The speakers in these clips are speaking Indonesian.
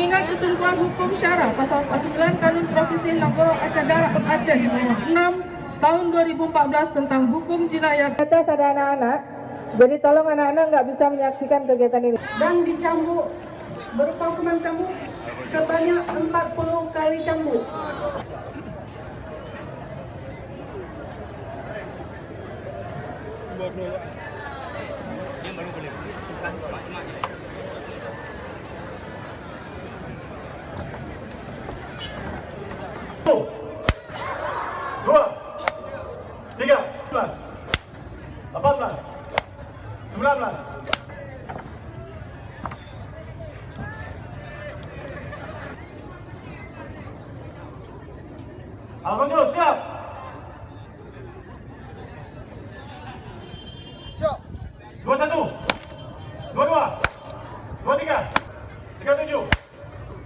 mengingat ketentuan hukum syara pasal 49 Kanun Provinsi Nagoro Aceh Aceh 6 tahun 2014 tentang hukum jinayat. Atas ada anak-anak, jadi tolong anak-anak nggak bisa menyaksikan kegiatan ini. Dan dicambuk berupa hukuman cambuk sebanyak 40 kali cambuk. Dua, tiga, 18, 19. Alkonjo siap. Siap. 21, 22, 23, 37,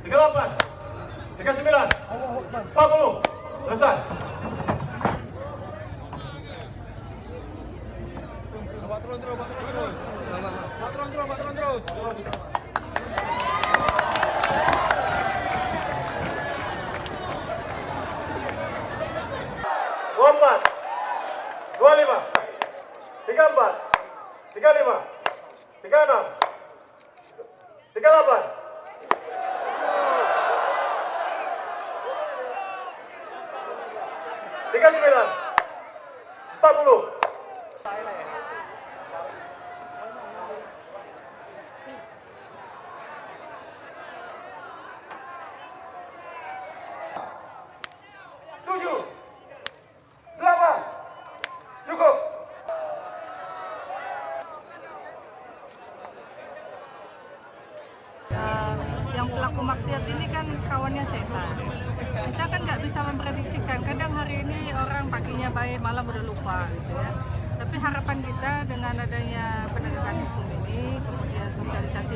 38, 39, 40. Selesai. Terus. 24, 25, 34, 35, 36, 38, 39, 40. Cukup. Yang pelaku maksiat ini kan kawannya setan. Kita kan nggak bisa memprediksikan. Kadang hari ini orang paginya baik, malam udah lupa gitu ya. Tapi harapan kita dengan adanya penegakan hukum ini, kemudian sosialisasi